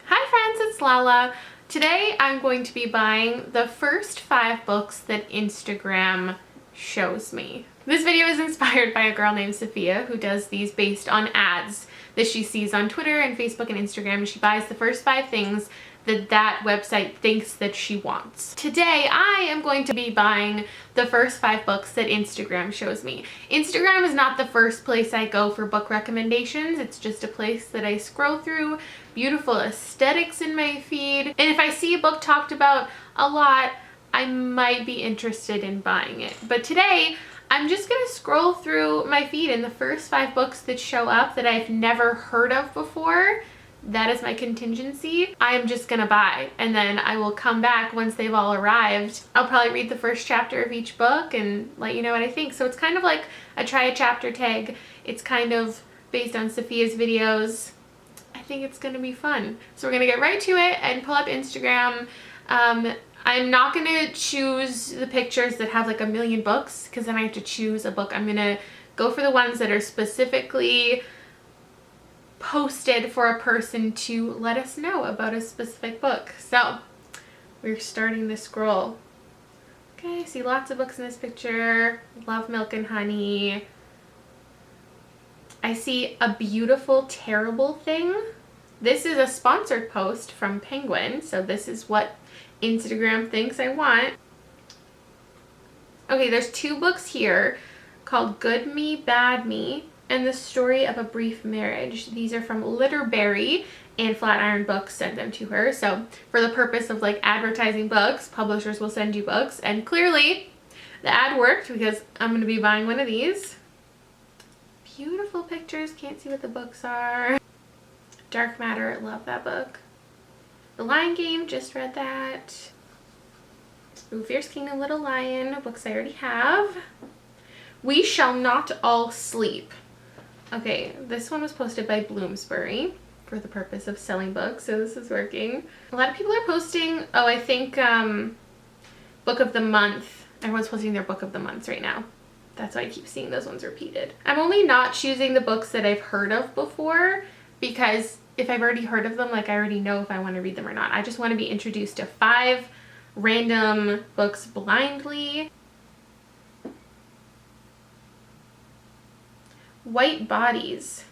Hi friends, it's Lala. Today I'm going to be buying the first 5 books that Instagram shows me. This video is inspired by a girl named Sophia who does these based on ads that she sees on Twitter and Facebook and Instagram, and she buys the first 5 things that website thinks that she wants. Today I am going to be buying the first 5 books that Instagram shows me. Instagram is not the first place I go for book recommendations. It's just a place that I scroll through, beautiful aesthetics in my feed, and if I see a book talked about a lot, I might be interested in buying it. But today I'm just gonna scroll through my feed, and the first 5 books that show up that I've never heard of before, that is my contingency, I'm just gonna buy, and then I will come back once they've all arrived. I'll probably read the first chapter of each book and let you know what I think. So it's kind of like a try a chapter tag. It's kind of based on Sophia's videos. I think it's gonna be fun. So we're gonna get right to it and pull up Instagram. I'm not gonna choose the pictures that have like a million books, because then I have to choose a book. I'm gonna go for the ones that are specifically posted for a person to let us know about a specific book. So we're starting the scroll. Okay, I see lots of books in this picture. Love, Milk and Honey. I see A Beautiful Terrible Thing. This is a sponsored post from Penguin, so this is what Instagram thinks I want. Okay, there's 2 books here called Good Me, Bad Me, and The Story of a Brief Marriage. These are from Litterberry, and Flatiron Books sent them to her. So for the purpose of like advertising books, publishers will send you books, and clearly the ad worked because I'm going to be buying one of these. Beautiful pictures, can't see what the books are. Dark Matter, love that book. The Lion Game, just read that. Ooh, Fierce Kingdom, Little Lion, books I already have. We Shall Not All Sleep. Okay, this one was posted by Bloomsbury for the purpose of selling books, so this is working. A lot of people are posting, oh, I think Book of the Month. Everyone's posting their Book of the Months right now. That's why I keep seeing those ones repeated. I'm only not choosing the books that I've heard of before, because if I've already heard of them, like I already know if I want to read them or not. I just want to be introduced to 5 random books blindly. White Bodies.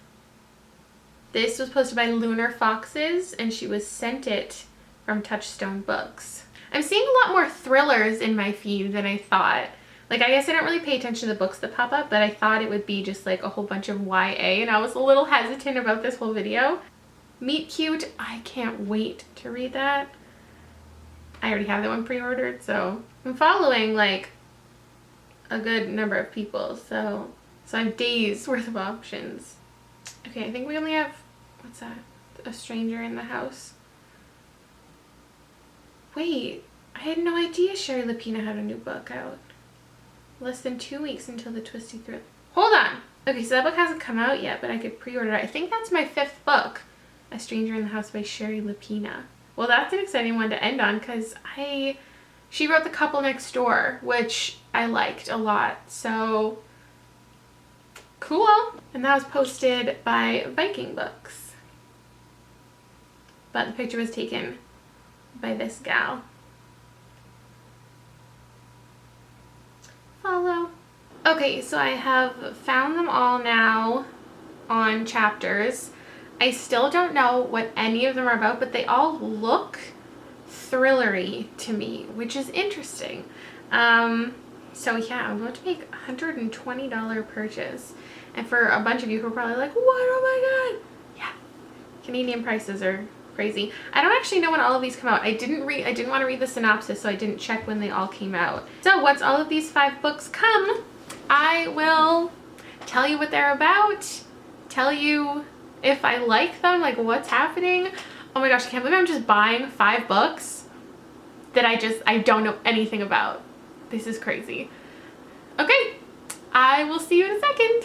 This was posted by Lunar Foxes, and she was sent it from Touchstone Books. I'm seeing a lot more thrillers in my feed than I thought. Like, I guess I don't really pay attention to the books that pop up, but I thought it would be just like a whole bunch of YA, and I was a little hesitant about this whole video. Meet Cute, I can't wait to read that. I already have that one pre-ordered, so I'm following like a good number of people, so I have days worth of options. Okay, I think we only have, what's that? A Stranger in the House. Wait, I had no idea Sherry Lapina had a new book out. Less than 2 weeks until the Twisty Thrill. Hold on. Okay, so that book hasn't come out yet, but I could pre-order it. I think that's my 5th book. A Stranger in the House by Sherry Lapina. Well, that's an exciting one to end on, because she wrote The Couple Next Door, which I liked a lot, so cool. And that was posted by Viking Books, but the picture was taken by this gal. Follow. Okay, so I have found them all now on chapters. I still don't know what any of them are about, but they all look thrillery to me, which is interesting. So yeah, I'm going to make a $120 purchase. And for a bunch of you who are probably like, what? Oh my god. Yeah, Canadian prices are crazy. I don't actually know when all of these come out. I didn't want to read the synopsis, so I didn't check when they all came out. So once all of these 5 books come, I will tell you what they're about, tell you if I like them, like what's happening. Oh my gosh, I can't believe I'm just buying 5 books that I don't know anything about. This is crazy. Okay, I will see you in a second.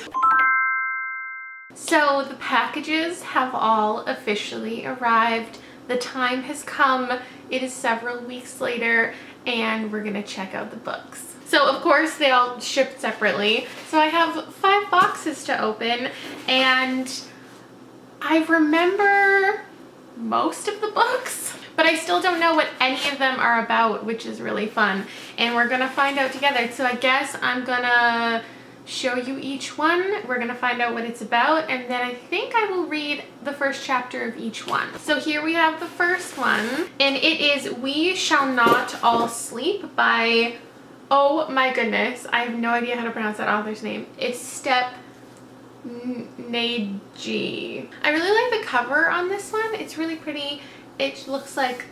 So the packages have all officially arrived. The time has come. It is several weeks later, and we're gonna check out the books. So of course they all shipped separately. So I have 5 boxes to open, and I remember most of the books, but I still don't know what any of them are about, which is really fun. And we're gonna find out together. So I guess I'm gonna show you each one. We're gonna find out what it's about, and then I think I will read the first chapter of each one. So here we have the first one, and it is We Shall Not All Sleep by, oh my goodness, I have no idea how to pronounce that author's name. It's Step Nagy. I really like the cover on this one. It's really pretty. It looks like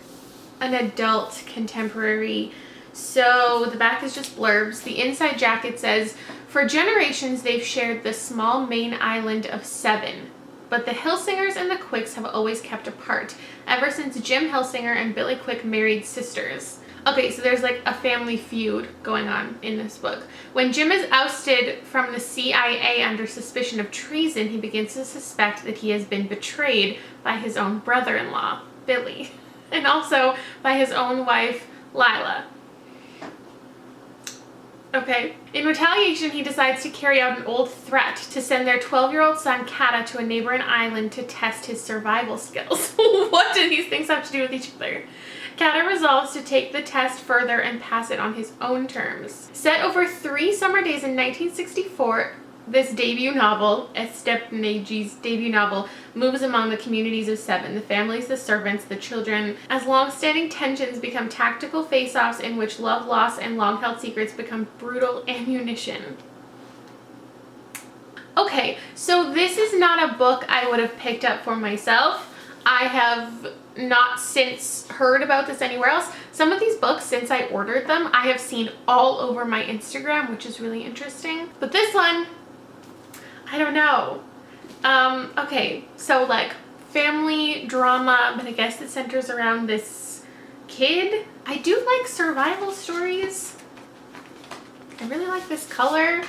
an adult contemporary. So the back is just blurbs. The inside jacket says, for generations they've shared the small Maine island of Seven, but the Hillsingers and the Quicks have always kept apart, ever since Jim Hillsinger and Billy Quick married sisters. Okay, so there's like a family feud going on in this book. When Jim is ousted from the CIA under suspicion of treason, he begins to suspect that he has been betrayed by his own brother-in-law, Billy, and also by his own wife, Lila. Okay. In retaliation, he decides to carry out an old threat to send their 12-year-old son, Kata, to a neighboring island to test his survival skills. What do these things have to do with each other? Kata resolves to take the test further and pass it on his own terms. Set over 3 summer days in 1964, this debut novel, Step Nagy's debut novel, moves among the communities of Seven, the families, the servants, the children, as long-standing tensions become tactical face-offs in which love, loss, and long-held secrets become brutal ammunition. Okay, so this is not a book I would have picked up for myself. I have not since heard about this anywhere else. Some of these books, since I ordered them, I have seen all over my Instagram, which is really interesting. But this one, I don't know. Okay, so like family drama, but I guess it centers around this kid. I do like survival stories. I really like this color.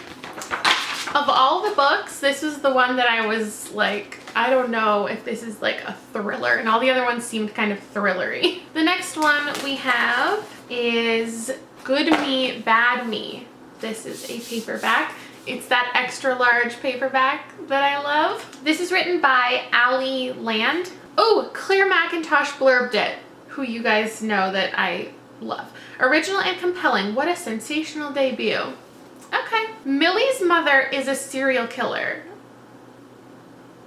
Of all the books, this was the one that I was like, I don't know if this is like a thriller, and all the other ones seemed kind of thrillery. The next one we have is Good Me, Bad Me. This is a paperback. It's that extra large paperback that I love. This is written by Ali Land. Oh, Claire McIntosh blurbed it, who you guys know that I love. Original and compelling. What a sensational debut. Okay. Millie's mother is a serial killer.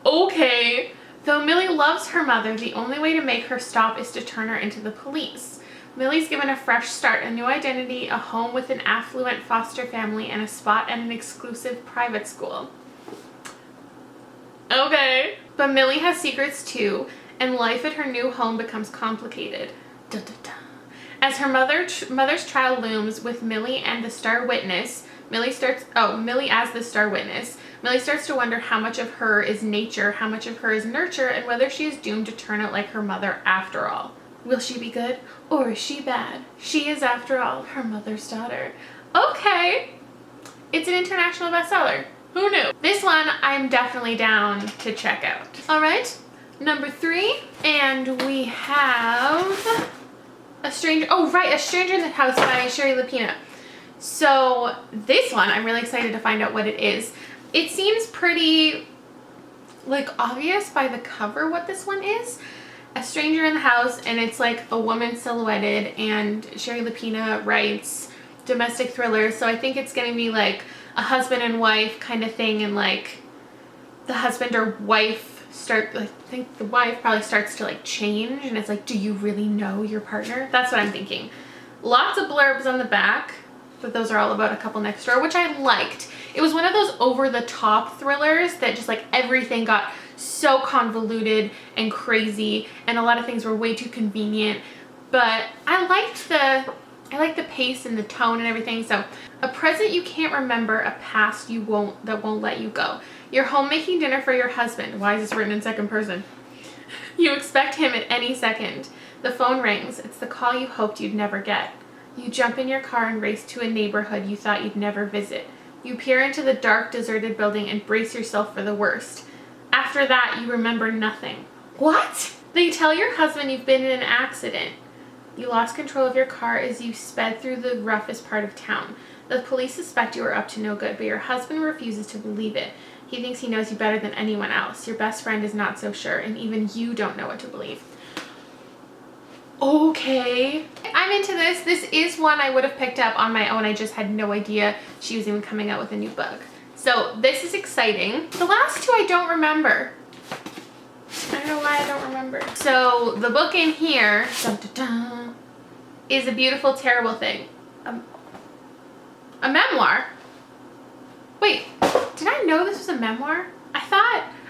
Okay. Though Millie loves her mother, the only way to make her stop is to turn her into the police. Millie's given a fresh start, a new identity, a home with an affluent foster family, and a spot at an exclusive private school. Okay. But Millie has secrets too, and life at her new home becomes complicated. Da, da, da. As her mother's trial looms with Millie and the star witness, Millie as the star witness, Millie starts to wonder how much of her is nature, how much of her is nurture, and whether she is doomed to turn out like her mother after all. Will she be good or is she bad? She is, after all, her mother's daughter. Okay. It's an international bestseller. Who knew? This one I'm definitely down to check out. All right, number 3, and we have A Stranger in the House by Sherry Lapina. So this one, I'm really excited to find out what it is. It seems pretty like obvious by the cover what this one is. A Stranger in the House, and it's like a woman silhouetted, and Sherry Lapina writes domestic thrillers, so I think it's gonna be like a husband and wife kind of thing, and like the husband or wife I think the wife probably starts to like change, and it's like, do you really know your partner? That's what I'm thinking. Lots of blurbs on the back, but those are all about a couple next door, which I liked. It was one of those over-the-top thrillers that just like everything got so convoluted and crazy, and a lot of things were way too convenient, but I liked the pace and the tone and everything. So, a present you can't remember, a past that won't let you go. You're home making dinner for your husband. Why is this written in second person? You expect him at any second. The phone rings. It's the call you hoped you'd never get. You jump in your car and race to a neighborhood you thought you'd never visit. You peer into the dark, deserted building and brace yourself for the worst. After that, you remember nothing. What? They tell your husband you've been in an accident. You lost control of your car as you sped through the roughest part of town. The police suspect you are up to no good, but your husband refuses to believe it. He thinks he knows you better than anyone else. Your best friend is not so sure, and even you don't know what to believe. Okay. I'm into this. This is one I would have picked up on my own. I just had no idea she was even coming out with a new book. So this is exciting. The last two I don't remember. I don't know why I don't remember. So the book in here dun, dun, dun, is A Beautiful Terrible Thing. A memoir? Wait, did I know this was a memoir?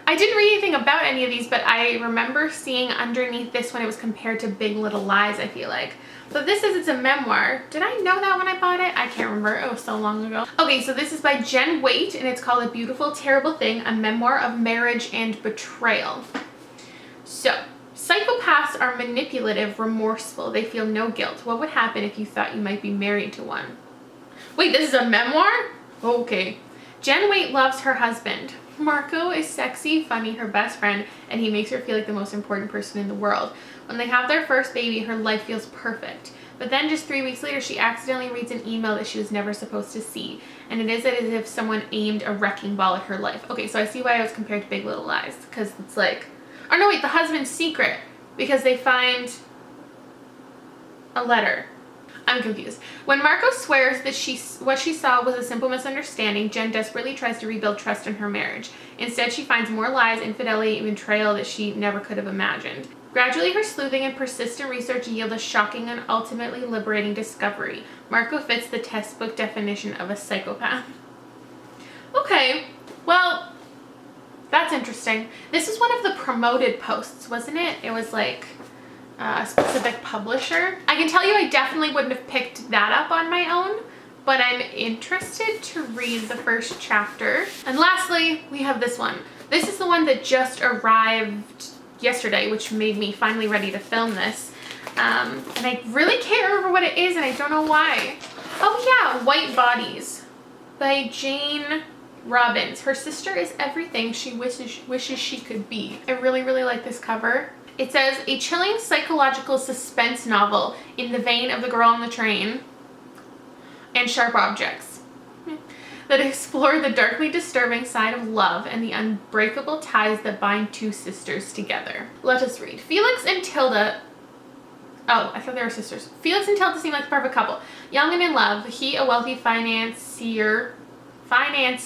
I didn't read anything about any of these, but I remember seeing underneath this one it was compared to Big Little Lies, I feel like. But this says it's a memoir. Did I know that when I bought it? I can't remember. It was so long ago. Okay, so this is by Jen Waite, and it's called A Beautiful Terrible Thing, a memoir of marriage and betrayal. So, psychopaths are manipulative, remorseful. They feel no guilt. What would happen if you thought you might be married to one? Wait, this is a memoir? Okay. Jen Waite loves her husband. Marco is sexy, funny, her best friend, and he makes her feel like the most important person in the world. When they have their first baby, her life feels perfect. But then just 3 weeks later, she accidentally reads an email that she was never supposed to see. And it is as if someone aimed a wrecking ball at her life. Okay, so I see why I was compared to Big Little Lies. Because it's like... Or no, wait, the husband's secret. Because they find a letter. I'm confused. When Marco swears that what she saw was a simple misunderstanding, Jen desperately tries to rebuild trust in her marriage. Instead, she finds more lies, infidelity, and betrayal that she never could have imagined. Gradually, her sleuthing and persistent research yield a shocking and ultimately liberating discovery. Marco fits the textbook definition of a psychopath. Okay, well, that's interesting. This is one of the promoted posts, wasn't it? It was like... a specific publisher. I can tell you I definitely wouldn't have picked that up on my own, but I'm interested to read the first chapter. And lastly, we have this one. This is the one that just arrived yesterday, which made me finally ready to film this. And I really can't remember what it is, and I don't know why. Oh yeah, White Bodies by Jane Robbins. Her sister is everything she wishes she could be. I really, really like this cover. It says, a chilling psychological suspense novel in the vein of The Girl on the Train and Sharp Objects that explore the darkly disturbing side of love and the unbreakable ties that bind two sisters together. Let us read. Felix and Tilda... Oh, I thought they were sisters. Felix and Tilda seem like the perfect couple. Young and in love, he a wealthy financier, and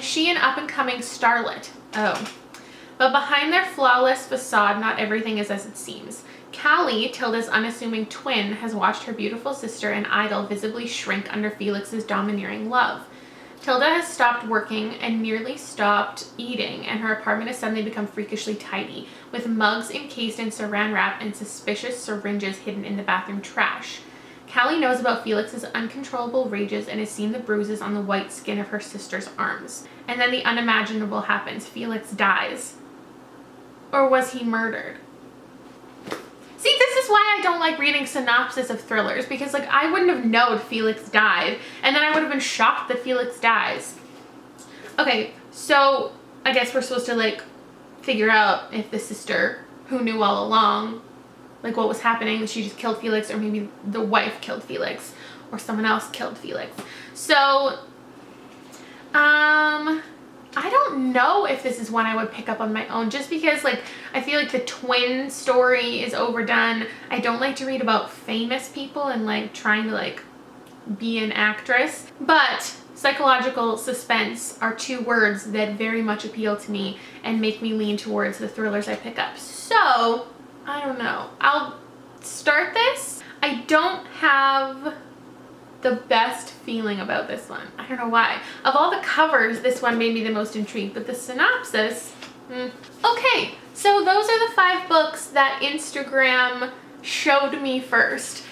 she an up-and-coming starlet. Oh. But behind their flawless facade, not everything is as it seems. Callie, Tilda's unassuming twin, has watched her beautiful sister and idol visibly shrink under Felix's domineering love. Tilda has stopped working and nearly stopped eating, and her apartment has suddenly become freakishly tidy, with mugs encased in saran wrap and suspicious syringes hidden in the bathroom trash. Callie knows about Felix's uncontrollable rages and has seen the bruises on the white skin of her sister's arms. And then the unimaginable happens. Felix dies. Or was he murdered? See, this is why I don't like reading synopsis of thrillers, because like I wouldn't have known Felix died, and then I would have been shocked that Felix dies. Okay, so I guess we're supposed to like figure out if the sister who knew all along, like what was happening, she just killed Felix, or maybe the wife killed Felix, or someone else killed Felix. So, I don't know if this is one I would pick up on my own, just because like I feel like the twin story is overdone. I don't like to read about famous people and like trying to like be an actress, but psychological suspense are two words that very much appeal to me and make me lean towards the thrillers I pick up. So I don't know, I'll start this. I don't have the best feeling about this one. I don't know why. Of all the covers, this one made me the most intrigued, but the synopsis, Okay, so those are the 5 books that Instagram showed me first.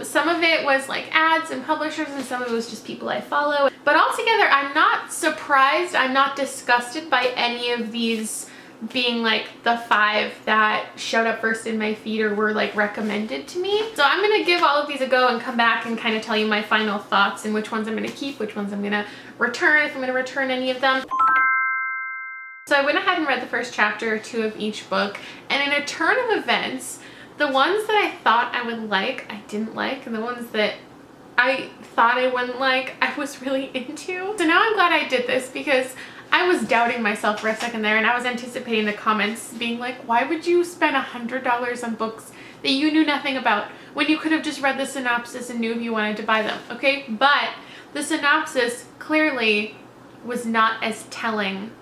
Some of it was like ads and publishers, and some of it was just people I follow. But altogether, I'm not surprised, I'm not disgusted by any of these being like the 5 that showed up first in my feed or were like recommended to me. So I'm gonna give all of these a go and come back and kind of tell you my final thoughts and which ones I'm gonna keep, which ones I'm gonna return, if I'm gonna return any of them. So I went ahead and read the first chapter or 2 of each book, and in a turn of events, the ones that I thought I would like, I didn't like, and the ones that I thought I wouldn't like, I was really into. So now I'm glad I did this, because I was doubting myself for a second there, and I was anticipating the comments being like, why would you spend $100 on books that you knew nothing about when you could have just read the synopsis and knew if you wanted to buy them, okay? But the synopsis clearly was not as telling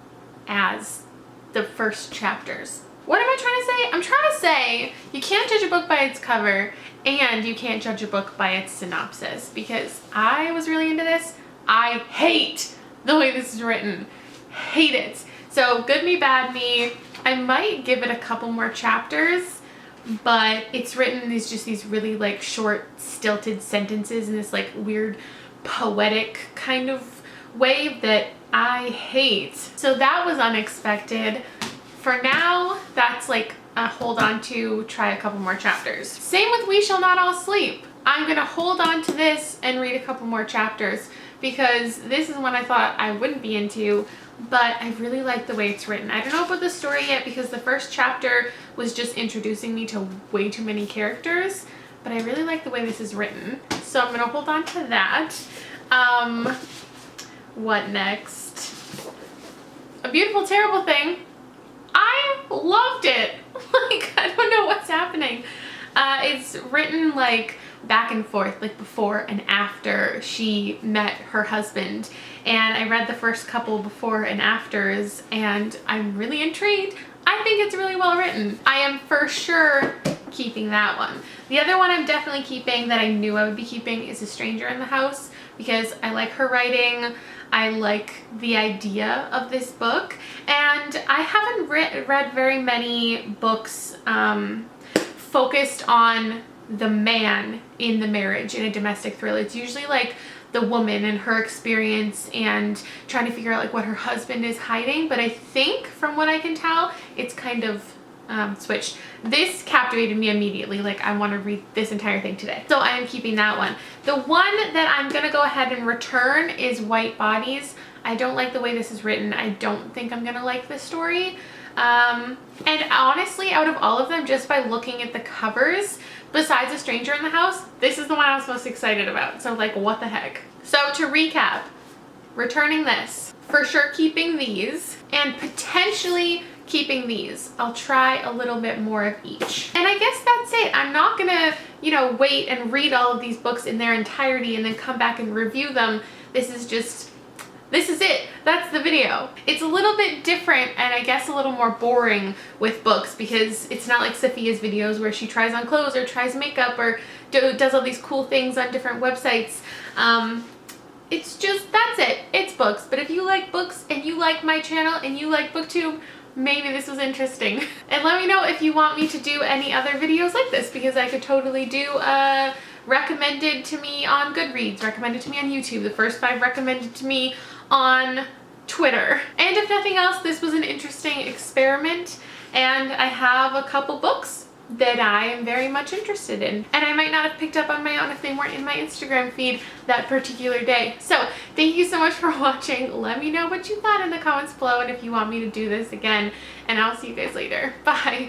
as the first chapters. What am I trying to say? I'm trying to say you can't judge a book by its cover and you can't judge a book by its synopsis, because I was really into this. I hate the way this is written. Hate it. So good me, bad me. I might give it a couple more chapters, but it's written in these really like short stilted sentences in this like weird poetic kind of way that I hate. So that was unexpected. For now, that's like a hold on to, try a couple more chapters. Same with We Shall Not All Sleep. I'm gonna hold on to this and read a couple more chapters because this is one I thought I wouldn't be into, but I really like the way it's written. I don't know about the story yet because the first chapter was just introducing me to way too many characters, but I really like the way this is written. So I'm gonna hold on to that. What next? A Beautiful Terrible Thing. I loved it. Like, I don't know what's happening. It's written like back and forth, like before and after she met her husband. And I read the first couple before and afters, and I'm really intrigued. I think it's really well written. I am for sure keeping that one. The other one I'm definitely keeping that I knew I would be keeping is A Stranger in the House, because I like her writing. I like the idea of this book, and I haven't read very many books focused on the man in the marriage in a domestic thriller. It's usually like the woman and her experience and trying to figure out like what her husband is hiding, but I think from what I can tell, it's kind of switched. This captivated me immediately. Like, I want to read this entire thing today. So I am keeping that one. The one that I'm gonna go ahead and return is White Bodies. I don't like the way this is written. I don't think I'm gonna like this story. And honestly, out of all of them, just by looking at the covers, besides A Stranger in the House, this is the one I was most excited about. So like, what the heck? So to recap, returning this, for sure keeping these, and potentially keeping these. I'll try a little bit more of each. And I guess that's it. I'm not gonna, you know, wait and read all of these books in their entirety and then come back and review them. This is it. That's the video. It's a little bit different and I guess a little more boring with books because it's not like Sophia's videos where she tries on clothes or tries makeup or does all these cool things on different websites. It's just, that's it. It's books. But if you like books and you like my channel and you like BookTube, maybe this was interesting. And let me know if you want me to do any other videos like this, because I could totally do recommended to me on Goodreads, recommended to me on YouTube, the first 5 recommended to me on Twitter. And if nothing else, this was an interesting experiment, and I have a couple books that I am very much interested in, and I might not have picked up on my own if they weren't in my Instagram feed that particular day. So thank you so much for watching. Let me know what you thought in the comments below and if you want me to do this again, and I'll see you guys later. Bye.